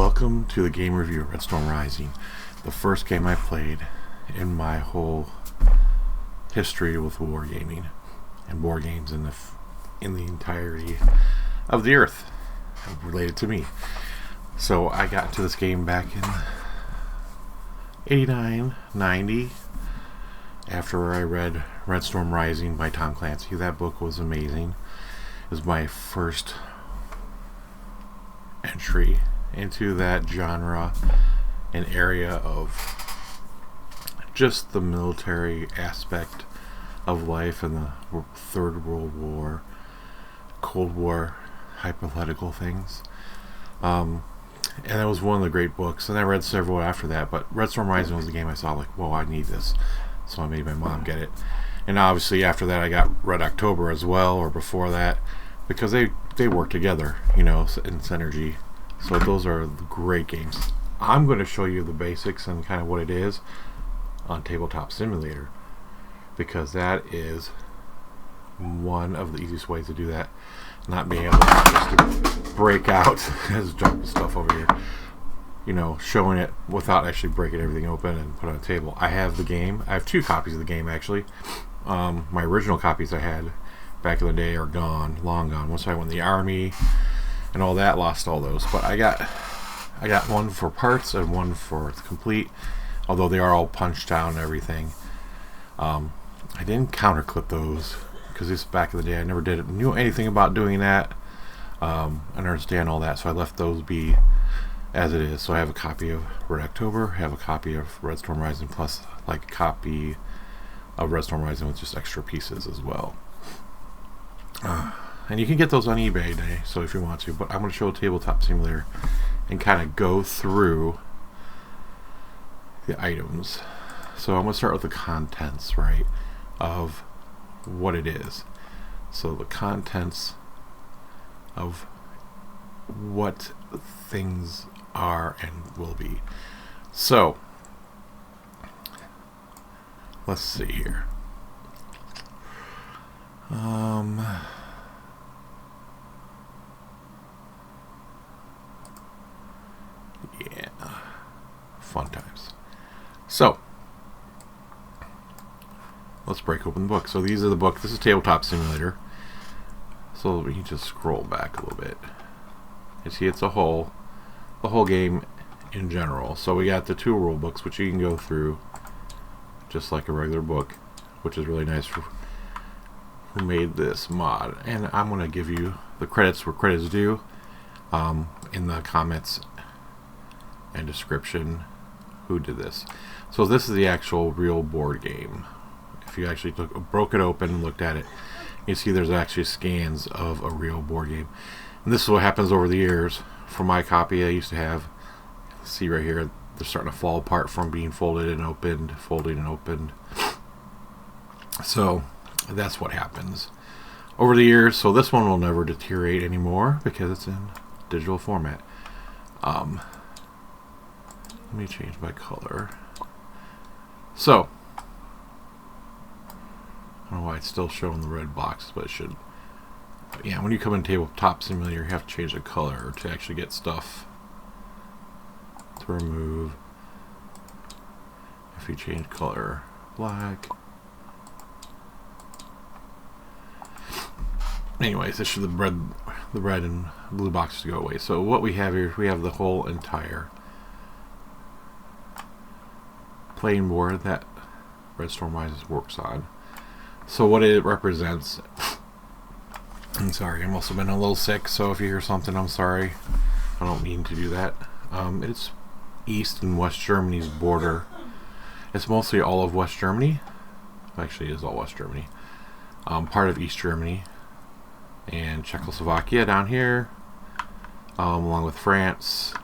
Welcome to the game review of Red Storm Rising, the first game I played in my whole history with wargaming and board games in the entirety of the earth related to me. So I got into this game back in 89, 90 after I read Red Storm Rising by Tom Clancy. That book was amazing. It was my first entry into that genre and area of just the military aspect of life in the Third World War, Cold War, hypothetical things. And that was one of the great books, and I read several after that, but Red Storm Rising was the game I saw like, whoa, I need this. So I made my mom get it. And obviously after that I got Red October as well, or before that, because they work together, you know, in synergy. So those are great games. I'm going to show you the basics and kind of what it is on Tabletop Simulator, because that is one of the easiest ways to do that. Not being able to break out, as junk stuff over here, you know, showing it without actually breaking everything open and put it on a table. I have the game. I have 2 copies of the game actually. My original copies I had back in the day are gone, long gone. Once I went in the army and all that, lost all those. But I got one for parts and one for complete, although they are all punched down and everything. I didn't counterclip those because this back in the day I never knew anything about doing that. I understand all that, so I left those be as it is. So I have a copy of Red October, I have a copy of Red Storm Rising, plus like a copy of Red Storm Rising with just extra pieces as well. And you can get those on eBay today, so if you want to. But I'm going to show a Tabletop Simulator and kind of go through the items. So I'm going to start with the contents, right, of what it is. So the contents of what things are and will be. So let's see here. Yeah, fun times. So let's break open the book. So these are the book. This is Tabletop Simulator. So we can just scroll back a little bit. You see, it's the whole game in general. So we got the 2 rule books, which you can go through just like a regular book, which is really nice for who made this mod. And I'm going to give you the credits where credits due in the comments and description who did this. So this is the actual real board game. If you actually broke it open and looked at it, you see there's actually scans of a real board game. And this is what happens over the years. For my copy I used to have, see right here, they're starting to fall apart from being folded and opened, folded and opened. So that's what happens over the years. So this one will never deteriorate anymore because it's in digital format. Let me change my color. So I don't know why it's still showing the red boxes, but it should. But yeah, when you come in Tabletop Simulator, you have to change the color to actually get stuff to remove. If you change color black. Anyways, this should the red and blue boxes go away. So what we have here, we have the whole entire playing board that Red Storm Rising works on. So what it represents, I'm sorry, I'm also been a little sick, so if you hear something, I'm sorry. I don't mean to do that. It's East and West Germany's border. It's mostly all of West Germany. Actually, it is all West Germany. Part of East Germany and Czechoslovakia down here, along with France,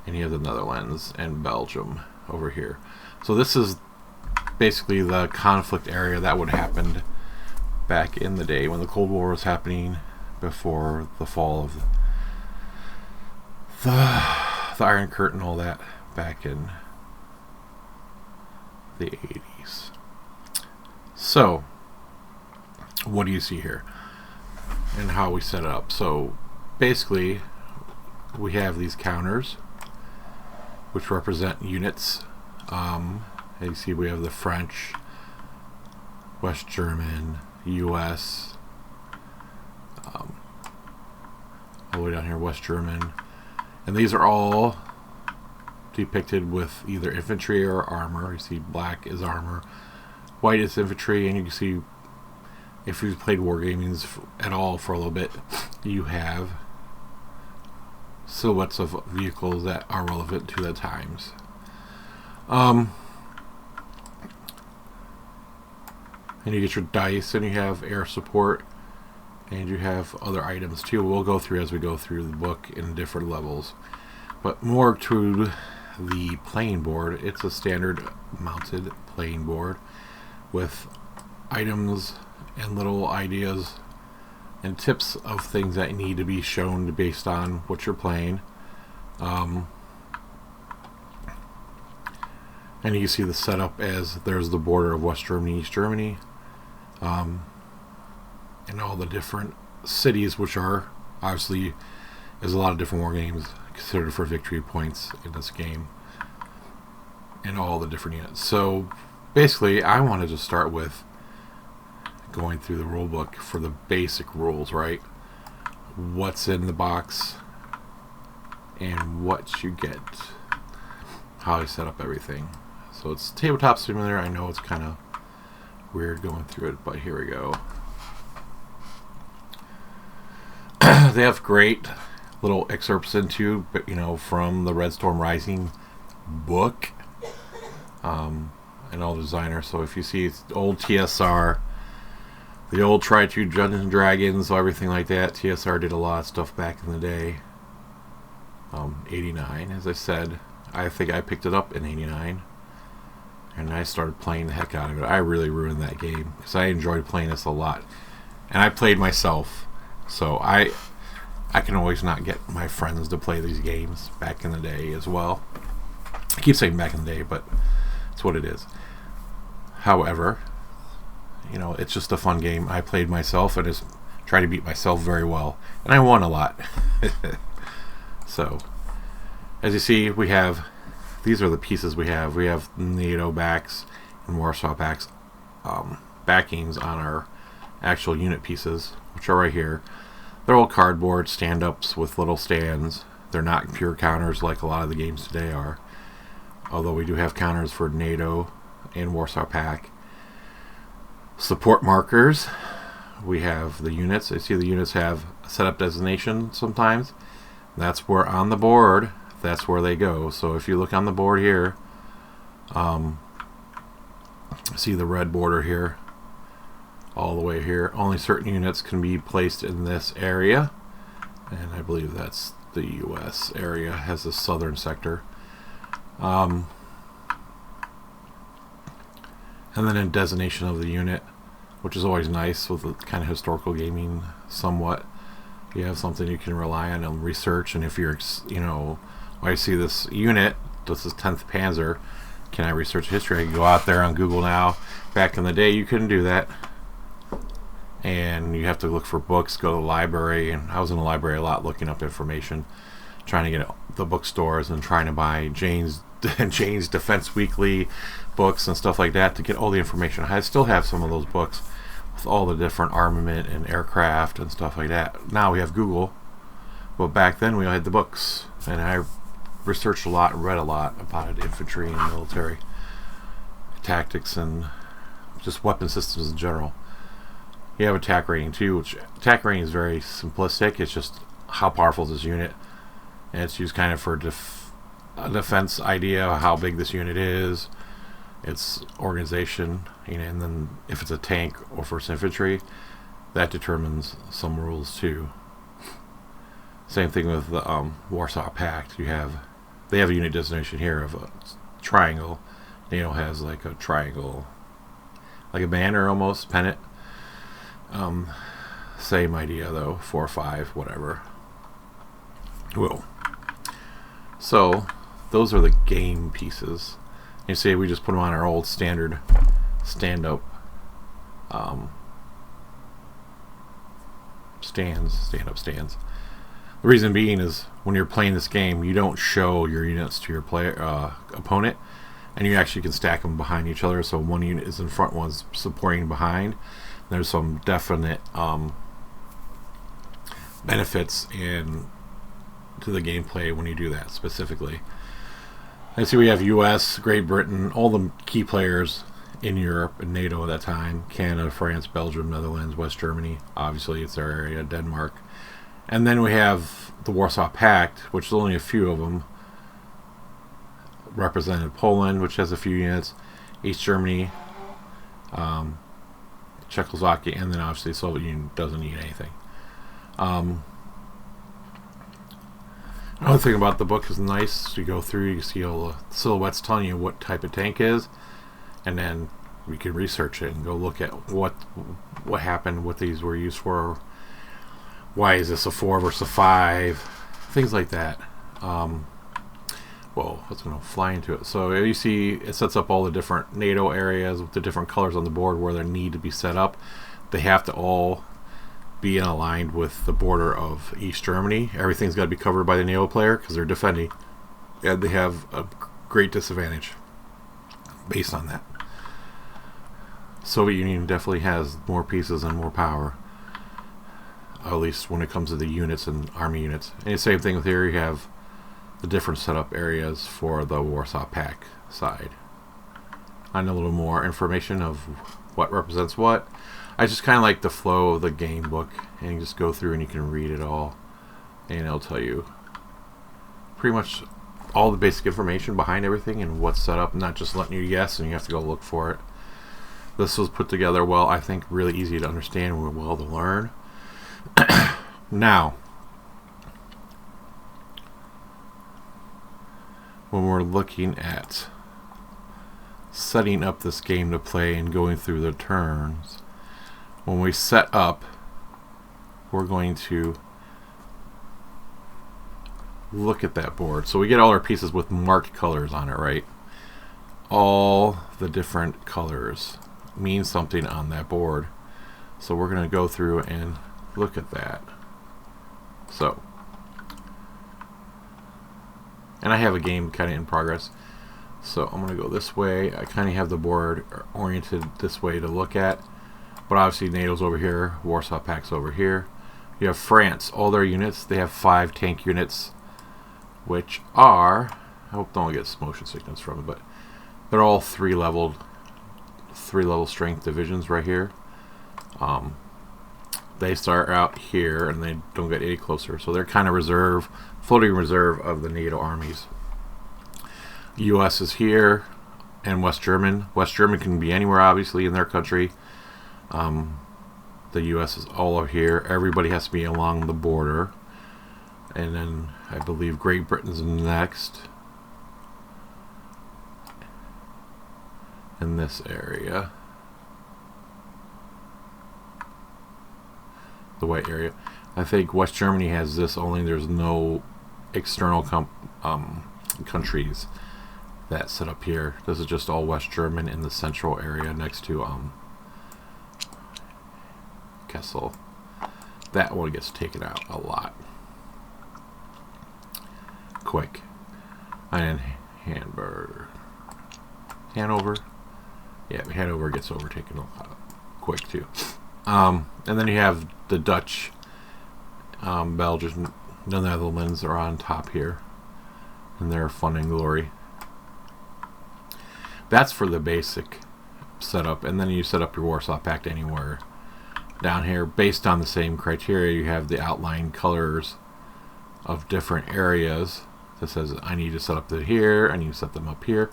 and you have the Netherlands and Belgium over here. So this is basically the conflict area that would happen back in the day when the Cold War was happening, before the fall of the Iron Curtain, all that, back in the 80s. So what do you see here and how we set it up? So basically we have these counters, which represent units. As you see, we have the French, West German, U.S., all the way down here, West German. And these are all depicted with either infantry or armor. You see black is armor, white is infantry, and you can see, if you've played wargaming at all for a little bit, you have silhouettes of vehicles that are relevant to the times. And you get your dice, and you have air support, and you have other items too. We'll go through as we go through the book in different levels. But more to the playing board, it's a standard mounted playing board with items and little ideas and tips of things that need to be shown based on what you're playing. And you see the setup as there's the border of West Germany, East Germany, and all the different cities, which are obviously, there's a lot of different war games considered for victory points in this game, and all the different units. So basically, I wanted to start with going through the rule book for the basic rules, right? What's in the box and what you get, how I set up everything. So it's tabletop simulator. I know it's kind of weird going through it, but here we go. They have great little excerpts into, from the Red Storm Rising book, and all the designer. So if you see it's old TSR, the old Tri-2 Dungeons and Dragons, everything like that, TSR did a lot of stuff back in the day. 89, as I said. I think I picked it up in 89, and I started playing the heck out of it. I really ruined that game because I enjoyed playing this a lot, and I played myself, so I can always not get my friends to play these games back in the day as well. I keep saying back in the day, but it's what it is. However, it's just a fun game. I played myself and just tried to beat myself very well, and I won a lot. So, as you see, we have, these are the pieces we have. We have NATO backs and Warsaw backs, backings on our actual unit pieces, which are right here. They're all cardboard stand-ups with little stands. They're not pure counters like a lot of the games today are, although we do have counters for NATO and Warsaw Pact. Support markers. We have the units. I see the units have a setup designation sometimes. That's where on the board, that's where they go. So if you look on the board here, see the red border here, all the way here. Only certain units can be placed in this area, and I believe that's the U.S. area, has the southern sector. And then a designation of the unit, which is always nice with the kind of historical gaming somewhat. You have something you can rely on and research, and if you're, I see this unit, this is 10th Panzer, can I research history? I can go out there on Google now. Back in the day, you couldn't do that, and you have to look for books, go to the library, and I was in the library a lot looking up information, trying to get the bookstores and trying to buy Jane's Defense Weekly books and stuff like that to get all the information. I still have some of those books with all the different armament and aircraft and stuff like that. Now we have Google, but back then we had the books, and I researched a lot and read a lot about it, infantry and military tactics and just weapon systems in general. You have attack rating too, which attack rating is very simplistic. It's just how powerful is this unit, and it's used kind of for a defense idea, how big this unit is, its organization, and then if it's a tank or first infantry, that determines some rules too. Same thing with the Warsaw Pact. They have a unit designation here of a triangle. NATO has like a triangle, like a banner almost, pennant. Same idea though, 4 or 5, whatever. Well, so those are the game pieces. You see, we just put them on our old standard stand-up stands. The reason being is when you're playing this game, you don't show your units to your opponent, and you actually can stack them behind each other. So one unit is in front, one's supporting behind. There's some definite benefits to the gameplay when you do that specifically. And see, we have U.S., Great Britain, all the key players in Europe and NATO at that time: Canada, France, Belgium, Netherlands, West Germany. Obviously, it's their area. Denmark. And then we have the Warsaw Pact, which is only a few of them. Represented Poland, which has a few units, East Germany, Czechoslovakia, and then obviously the Soviet Union doesn't need anything. Another thing about the book is nice. You go through, you see all the silhouettes telling you what type of tank is, and then we can research it and go look at what happened, what these were used for. Why is this a 4 versus a 5? Things like that. Whoa, let's going to fly into it. So you see it sets up all the different NATO areas with the different colors on the board where they need to be set up. They have to all be aligned with the border of East Germany. Everything's got to be covered by the NATO player because they're defending. And they have a great disadvantage based on that. Soviet Union definitely has more pieces and more power, at least when it comes to the units and army units. And the same thing with here, you have the different setup areas for the Warsaw Pact side. And a little more information of what represents what. I just kind of like the flow of the game book, and you just go through and you can read it all, and it'll tell you pretty much all the basic information behind everything and what's set up, not just letting you guess and you have to go look for it. This was put together well, I think really easy to understand and well to learn. Now, when we're looking at setting up this game to play and going through the turns, when we set up, we're going to look at that board. So we get all our pieces with marked colors on it, right? All the different colors mean something on that board. So we're going to go through and look at that. So, and I have a game kind of in progress. So I'm going to go this way. I kind of have the board oriented this way to look at. But obviously NATO's over here, Warsaw Pact's over here. You have France, all their units, they have 5 tank units, which are, I hope no one gets motion sickness from it, but they're all 3-level strength divisions right here. They start out here and they don't get any closer, so they're kind of floating reserve of the NATO armies. US is here, and West German. West German can be anywhere, obviously, in their country. The US is all over here. Everybody has to be along the border. And then I believe Great Britain's next in this area. The white area. I think West Germany has this, only there's no external countries that set up here. This is just all West German in the central area next to Kessel. That one gets taken out a lot. Quick. And Hanover. Yeah, Hanover gets overtaken a lot quick too. And then you have the Dutch, Belgium, the Netherlands are on top here, and they're fun and glory. That's for the basic setup, and then you set up your Warsaw Pact anywhere. Down here, based on the same criteria, you have the outline colors of different areas that says I need to set up to here, I need to set them up here,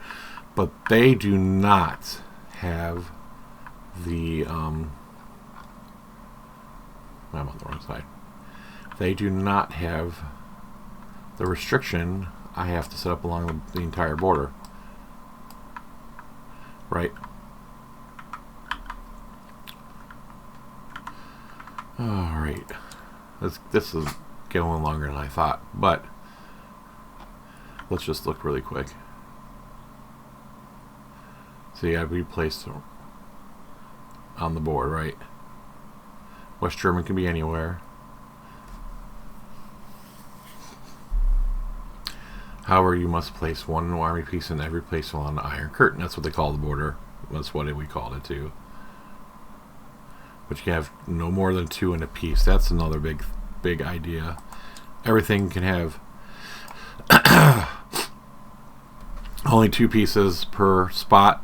but they do not have the I'm on the wrong side. They do not have the restriction I have to set up along the entire border, right? Alright, this is going longer than I thought, but let's just look really quick. See, I've replaced on the board, right? West German can be anywhere. However, you must place one army piece in every place along the Iron Curtain. That's what they call the border. That's what we called it too. But you have no more than 2 in a piece. That's another big idea. Everything can have only 2 pieces per spot.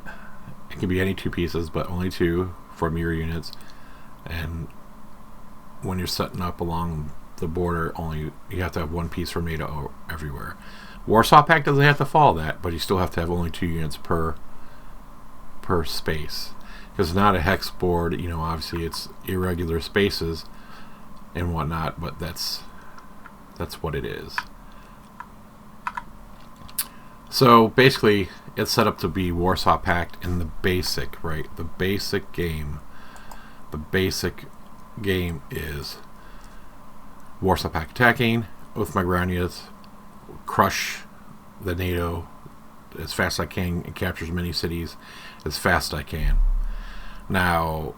It can be any 2 pieces, but only 2 from your units. And when you're setting up along the border, only you have to have 1 piece from NATO everywhere. Warsaw Pact doesn't have to follow that, but you still have to have only 2 units per space. Because it's not a hex board, you know, obviously it's irregular spaces and whatnot, but that's what it is. So basically, it's set up to be Warsaw Pact in the basic, right? The basic game. The basic game is Warsaw Pact attacking with my ground units, crush the NATO as fast as I can, and capture as many cities as fast as I can. Now,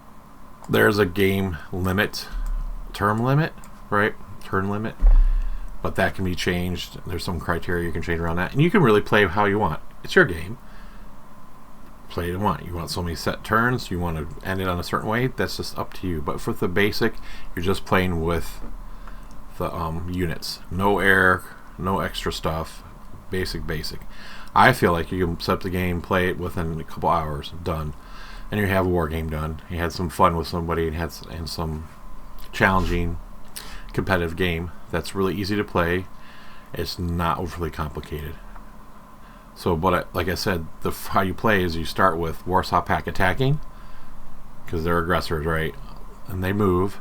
there's a game limit, term limit, right? Turn limit. But that can be changed. There's some criteria you can change around that. And you can really play how you want. It's your game. Play it you want. You want so many set turns. You want to end it on a certain way. That's just up to you. But for the basic, you're just playing with the units. No air, no extra stuff. Basic. I feel like you can set up the game, play it within a couple hours. Done. And you have a war game done. You had some fun with somebody and some challenging competitive game that's really easy to play. It's not overly complicated. So, like I said, how you play is you start with Warsaw Pact attacking because they're aggressors, right? And they move,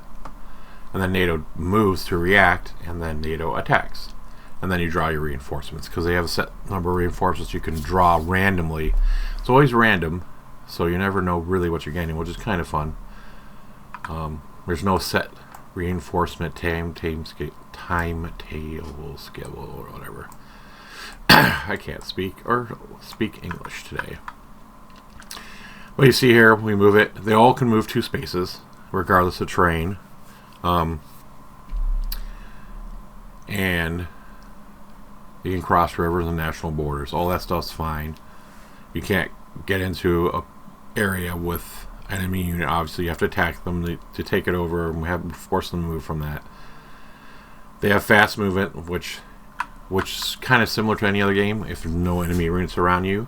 and then NATO moves to react, and then NATO attacks, and then you draw your reinforcements because they have a set number of reinforcements you can draw randomly. It's always random. So you never know really what you're getting, which is kind of fun. There's no set reinforcement timetable schedule or whatever. I can't speak English today. Well, you see here, we move it. They all can move 2 spaces, regardless of terrain. And you can cross rivers and national borders. All that stuff's fine. You can't get into a area with enemy unit. Obviously you have to attack them to take it over, and we have to force them to move from that. They have fast movement, which is kind of similar to any other game. If no enemy units around you,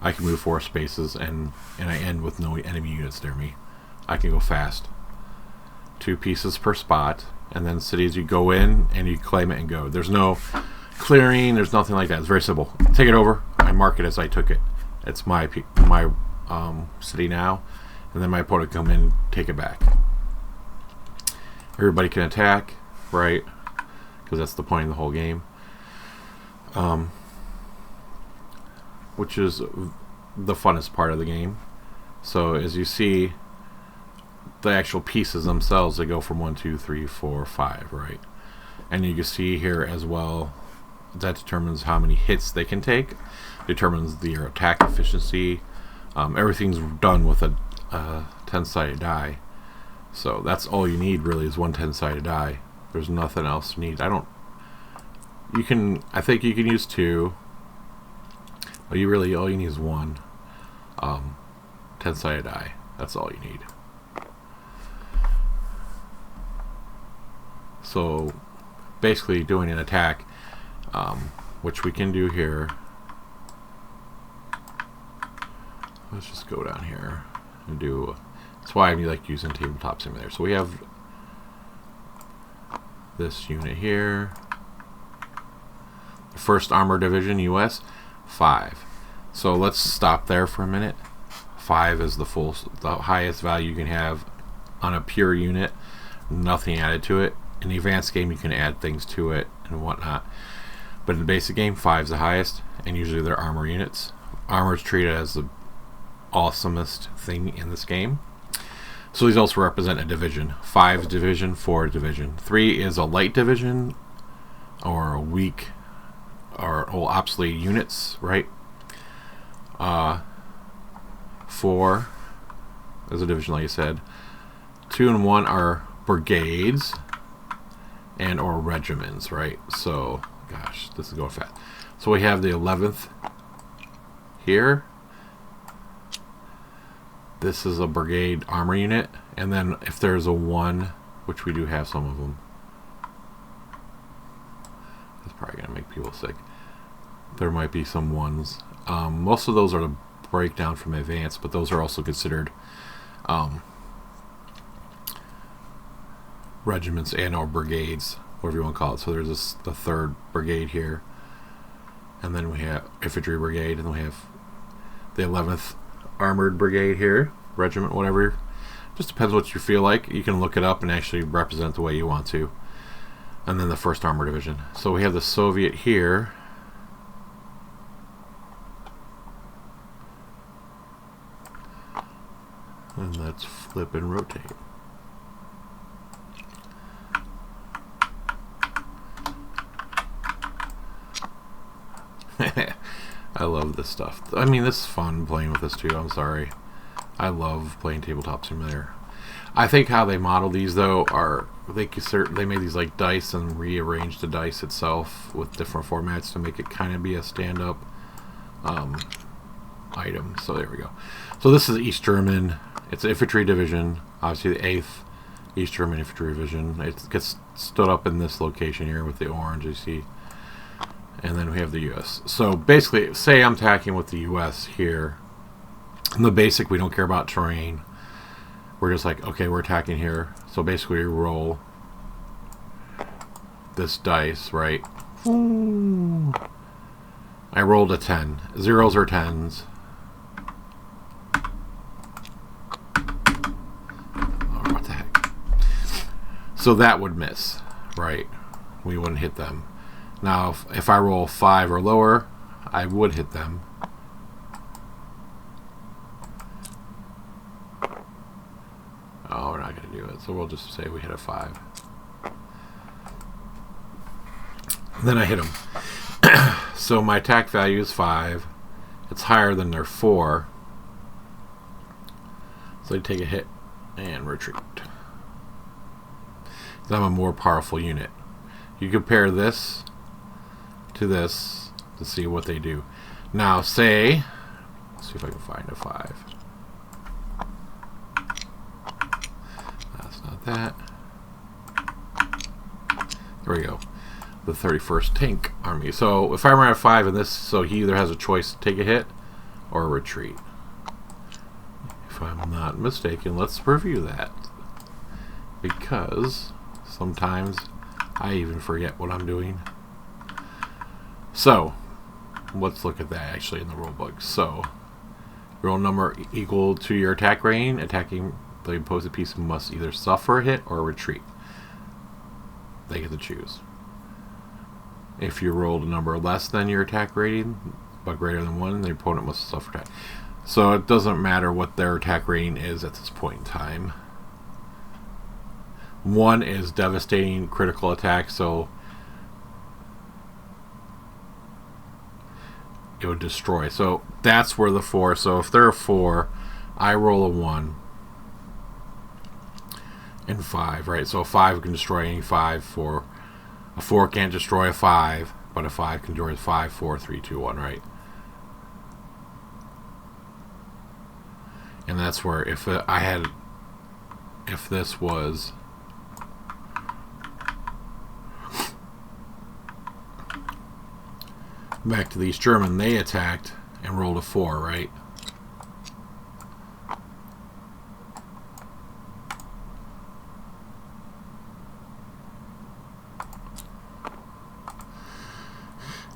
I can move 4 spaces and I end with no enemy units near me. I can go fast. 2 pieces per spot, and then cities you go in and you claim it and go. There's no clearing, there's nothing like that. It's very simple. Take it over, I mark it as I took it. It's my city now, and then my opponent come in and take it back. Everybody can attack, right? Because that's the point of the whole game. Which is the funnest part of the game. So as you see, the actual pieces themselves, they go from 1, 2, 3, 4, 5, right? And you can see here as well, that determines how many hits they can take, determines their attack efficiency. Everything's done with a 10-sided die. So that's all you need really is one 10-sided die. There's nothing else you need. I think you can use 2, but all you need is 1 10-sided die. That's all you need. So basically doing an attack, which we can do here. Let's just go down here and do. That's why I like using tabletop simulator. So we have this unit here. The 1st Armored Division, U.S. 5. So let's stop there for a minute. 5 is the highest value you can have on a pure unit. Nothing added to it. In the advanced game, you can add things to it and whatnot. But in the basic game, 5 is the highest, and usually they're armor units. Armor is treated as the awesomest thing in this game. So these also represent a division. 5 is division, 4 is division. 3 is a light division, or a weak, or old obsolete units, right? 4 is a division, like I said. 2 and 1 are brigades and or regiments, right? So, gosh, this is going fast. So we have the 11th here. This is a brigade armor unit, and then if there's a 1, which we do have some of them, that's probably gonna make people sick. There might be some 1s. Most of those are to break down from advance, but those are also considered regiments and or brigades, whatever you want to call it. So there's the 3rd brigade here, and then we have infantry brigade, and then we have the 11th armored brigade here, regiment, whatever. Just depends what you feel like. You can look it up and actually represent the way you want to. And then the 1st armored division. So we have the Soviet here. And let's flip and rotate. I love this stuff. I mean, this is fun playing with this too. I'm sorry. I love playing Tabletop Simulator. I think how they model these though are they made these like dice and rearranged the dice itself with different formats to make it kind of be a stand-up item. So there we go. So this is East German. It's an infantry division. Obviously the 8th East German Infantry Division. It gets stood up in this location here with the orange, you see. And then we have the U.S. So basically, say I'm attacking with the U.S. here. In the basic, we don't care about terrain. We're just like, okay, we're attacking here. So basically, we roll this dice, right? Ooh. I rolled a 10. 0s or 10s. Oh, what the heck? So that would miss, right? We wouldn't hit them. Now, if I roll 5 or lower, I would hit them. Oh, we're not going to do it. So we'll just say we hit a 5. Then I hit them. So my attack value is 5. It's higher than their 4. So they take a hit and retreat. I'm a more powerful unit. You compare this to this to see what they do. Now say, let's see if I can find a 5. That's not that. There we go. The 31st Tank Army. So if I run a 5 in this, so he either has a choice to take a hit or retreat. If I'm not mistaken, let's review that. Because sometimes I even forget what I'm doing. So, let's look at that actually in the rulebook. So, roll number equal to your attack rating. Attacking the opposing piece must either suffer a hit or retreat. They get to choose. If you rolled a number less than your attack rating, but greater than 1, the opponent must suffer attack. So, it doesn't matter what their attack rating is at this point in time. 1 is devastating critical attack, so it would destroy. So that's where the 4. So if they're a 4, I roll a 1 and 5, right? So a 5 can destroy any 5. A 4 can't destroy a 5, but a 5 can destroy a 5, 4, 3, 2, 1, right? And that's where if this was back to the East German, they attacked and rolled a 4, right?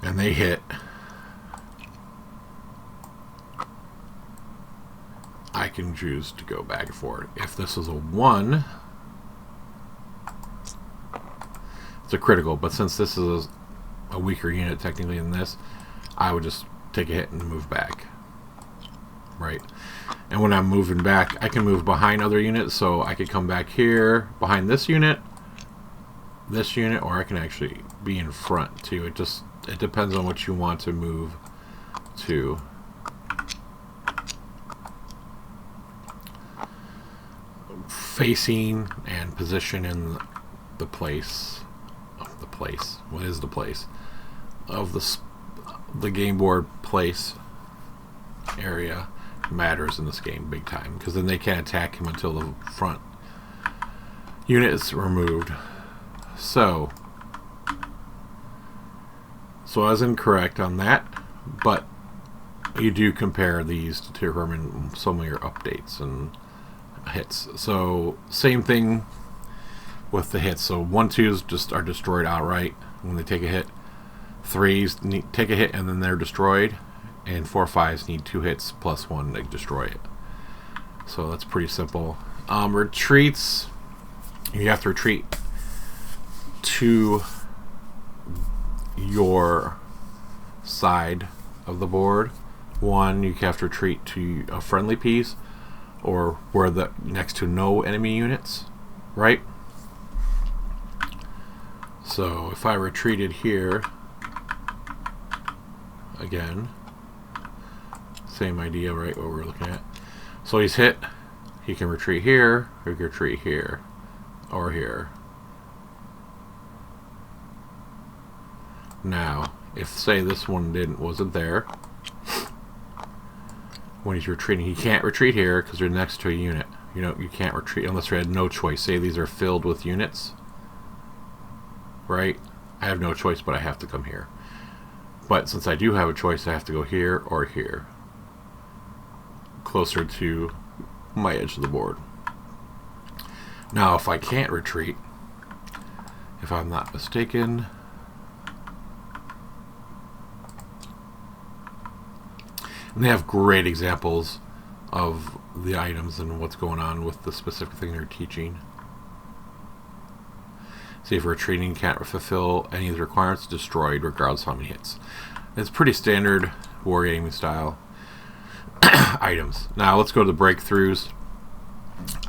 And they hit. I can choose to go back and forth. If this is a 1, it's a critical, but since this is a weaker unit technically than this, I would just take a hit and move back, right? And when I'm moving back, I can move behind other units, so I could come back here behind this unit, or I can actually be in front too. It depends on what you want to move to. Facing and position in the place. What is the place? Of the the game board place area matters in this game big time, because then they can't attack him until the front unit is removed. So I was incorrect on that, but you do compare these to determine some of your updates and hits. So same thing with the hits. So 1, 2s just are destroyed outright when they take a hit. 3s take a hit and then they're destroyed, and 4, 5s need 2 hits plus 1 to destroy it. So that's pretty simple. Retreats, you have to retreat to your side of the board. One, you have to retreat to a friendly piece, or where the next to no enemy units, right? So if I retreated here, again, same idea, right? What we're looking at. So he's hit. He can retreat here, or he can retreat here, or here. Now, if say this one wasn't there, when he's retreating, he can't retreat here because they're next to a unit. You know, you can't retreat unless you had no choice. Say these are filled with units, right? I have no choice, but I have to come here. But since I do have a choice, I have to go here or here, closer to my edge of the board. Now, if I can't retreat, if I'm not mistaken, and they have great examples of the items and what's going on with the specific thing they're teaching. See, if retreating can't fulfill any of the requirements, destroyed regardless of how many hits. It's pretty standard wargaming style items. Now let's go to the breakthroughs.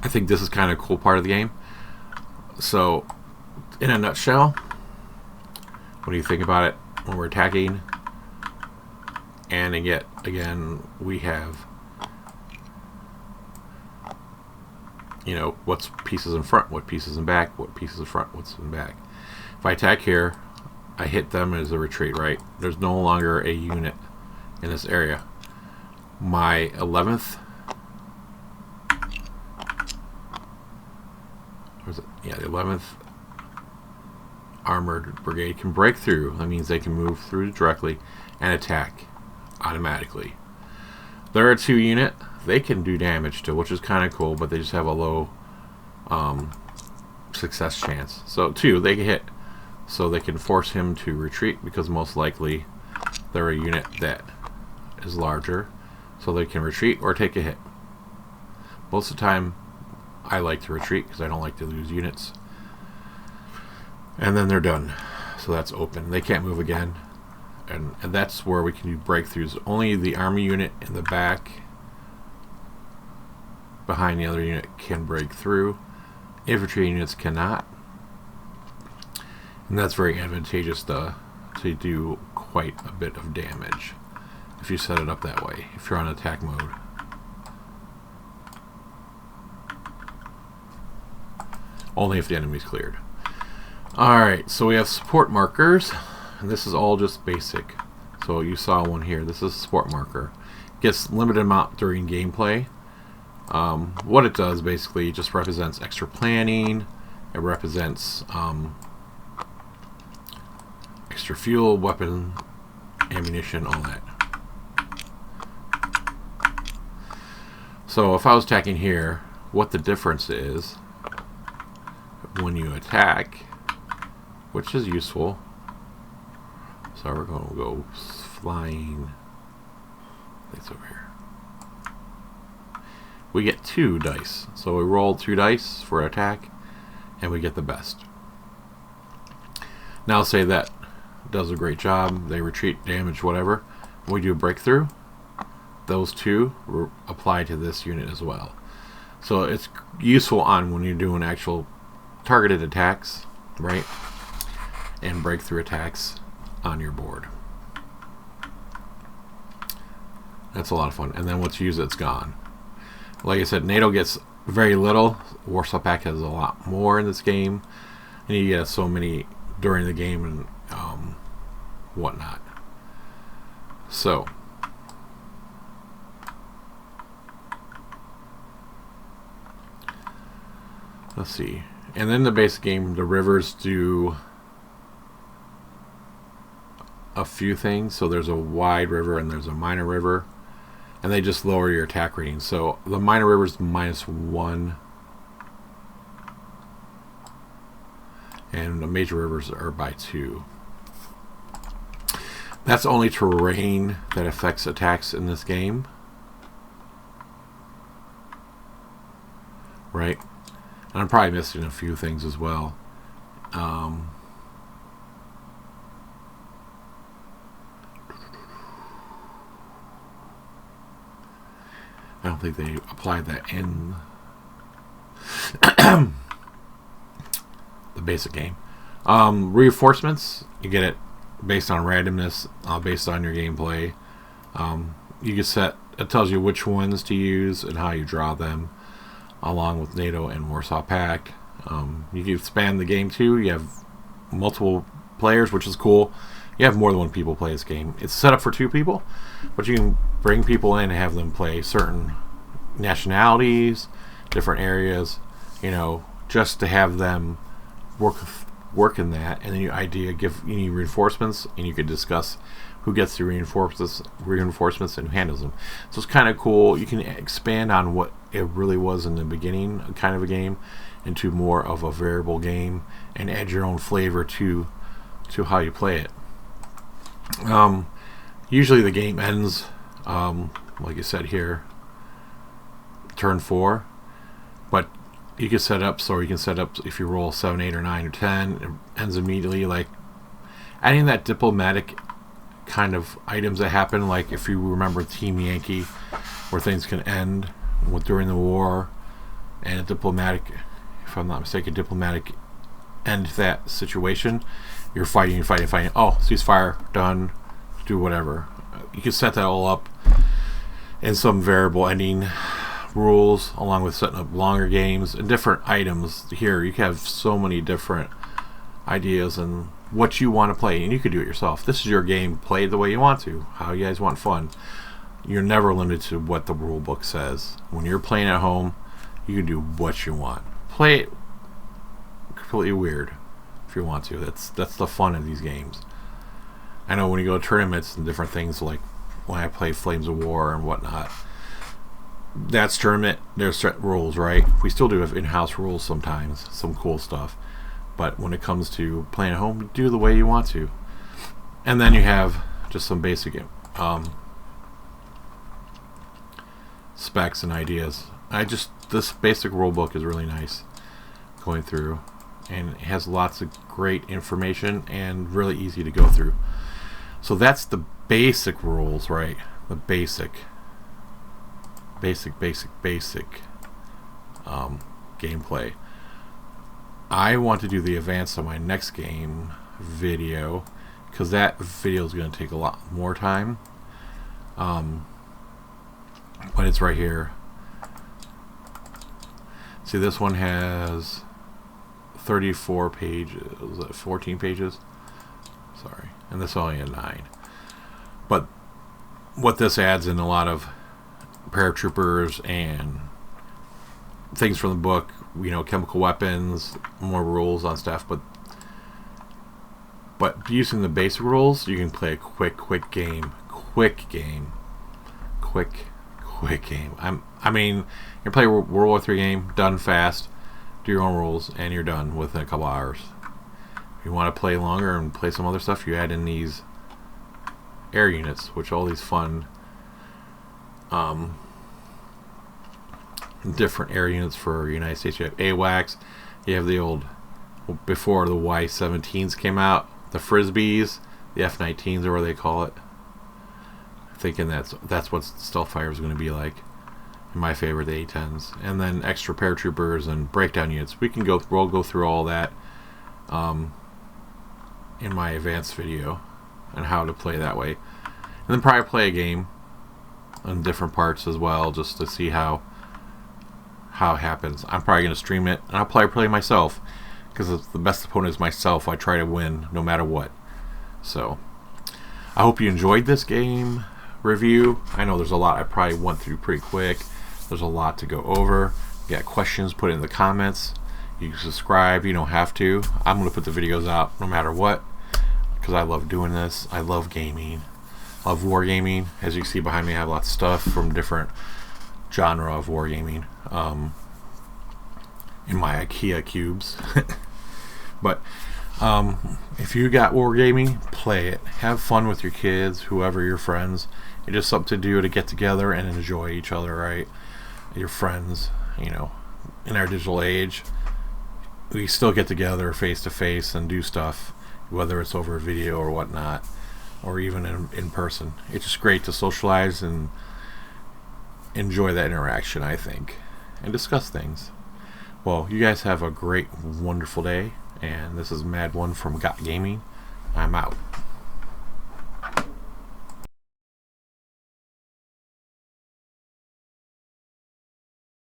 I think this is kind of a cool part of the game. So, in a nutshell, what do you think about it when we're attacking? And again, we have, you know, what's pieces in front, what pieces in back, what pieces in front, what's in back. If I attack here, I hit them as a retreat, right? There's no longer a unit in this area. My 11th, where's it? Yeah, the 11th Armored Brigade can break through. That means they can move through directly and attack automatically. They're a 2 unit. They can do damage to, which is kind of cool, but they just have a low success chance. So 2, they can hit. So they can force him to retreat, because most likely they're a unit that is larger. So they can retreat or take a hit. Most of the time, I like to retreat because I don't like to lose units. And then they're done. So that's open. They can't move again. And that's where we can do breakthroughs. Only the army unit in the back behind the other unit can break through. Infantry units cannot. And that's very advantageous to do quite a bit of damage if you set it up that way, if you're on attack mode. Only if the enemy's cleared. Alright, so we have support markers, and this is all just basic. So you saw one here. This is a support marker. It gets limited amount during gameplay. What it does basically, it just represents extra planning. It represents extra fuel, weapon, ammunition, all that. So if I was attacking here, what the difference is when you attack, which is useful. So we're going to go flying. It's over here. We get 2 dice. So we rolled 2 dice for attack, and we get the best. Now say that does a great job. They retreat, damage, whatever. When we do a breakthrough, those 2 apply to this unit as well. So it's useful on when you're doing actual targeted attacks, right? And breakthrough attacks on your board. That's a lot of fun. And then once you use it, it's gone. Like I said, NATO gets very little. Warsaw Pact has a lot more in this game, and you get so many during the game and whatnot. So let's see. And then the basic game, the rivers do a few things. So there's a wide river and there's a minor river, and they just lower your attack rating. So the minor river is -1, and the major rivers are by 2. That's only terrain that affects attacks in this game, right? And I'm probably missing a few things as well. I don't think they applied that in the basic game. Reinforcements, you get it based on randomness, based on your gameplay. You can set, it tells you which ones to use and how you draw them, along with NATO and Warsaw Pact. You can expand the game too. You have multiple players, which is cool. You have more than one people play this game. It's set up for 2 people, but you can bring people in and have them play certain nationalities, different areas, you know, just to have them work in that. And then you need reinforcements, and you could discuss who gets the reinforcements and who handles them. So it's kind of cool. You can expand on what it really was in the beginning, kind of a game, into more of a variable game, and add your own flavor to how you play it. Usually the game ends, like I said here, turn 4, but you can set up, so you can set up if you roll 7, 8, or 9, or 10, it ends immediately. Like adding that diplomatic kind of items that happen, like if you remember Team Yankee, where things can end during the war, and a diplomatic, if I'm not mistaken, diplomatic end that situation. You're fighting. Oh, ceasefire, done, do whatever. You can set that all up in some variable ending rules, along with setting up longer games and different items. Here you have so many different ideas and what you want to play, and you can do it yourself. This is your game. Play it the way you want to, how you guys want fun. You're never limited to what the rule book says. When you're playing at home, you can do what you want. Play it completely weird if you want to. That's the fun of these games. I know when you go to tournaments and different things, like when I play Flames of War and whatnot, that's tournament, there's set rules, right? We still do have in-house rules sometimes, some cool stuff. But when it comes to playing at home, do the way you want to. And then you have just some basic specs and ideas. This basic rule book is really nice going through, and it has lots of great information and really easy to go through. So that's the basic rules, right? The basic gameplay. I want to do the advanced on my next game video, because that video is going to take a lot more time. But it's right here. See, this one has 34 pages, 14 pages. Sorry, and this only had 9. But what this adds in a lot of paratroopers and things from the book, you know, chemical weapons, more rules on stuff, but using the basic rules, you can play a quick game. I mean, you play a World War III game, done fast, do your own rules, and you're done within a couple hours. If you want to play longer and play some other stuff, you add in these air units, which are all these fun different air units for the United States. You have AWACS, you have the old, before the Y-17s came out, the Frisbees, the F-19s are what they call it. Thinking that's what stealth fire is going to be like. And my favorite, the A-10s, and then extra paratroopers and breakdown units. We'll go through all that in my advanced video and how to play that way, and then probably play a game on different parts as well, just to see how it happens. I'm probably going to stream it, and I'll probably play myself, because the best opponent is myself. I try to win no matter what. So I hope you enjoyed this game. review. I know there's a lot I probably went through pretty quick. There's a lot to go over. You got questions, put it in the comments. You can subscribe, you don't have to. I'm going to put the videos out no matter what, because I love doing this. I love gaming. I love wargaming. As you can see behind me, I have lots of stuff from different genre of wargaming in my IKEA cubes. But if you got wargaming, play it. Have fun with your kids, whoever your friends. It's just something to do, to get together and enjoy each other, right? Your friends, you know, in our digital age, we still get together face to face and do stuff, whether it's over video or whatnot, or even in person. It's just great to socialize and enjoy that interaction, I think, and discuss things. Well, you guys have a great, wonderful day, and this is Mad One from Got Gaming. I'm out.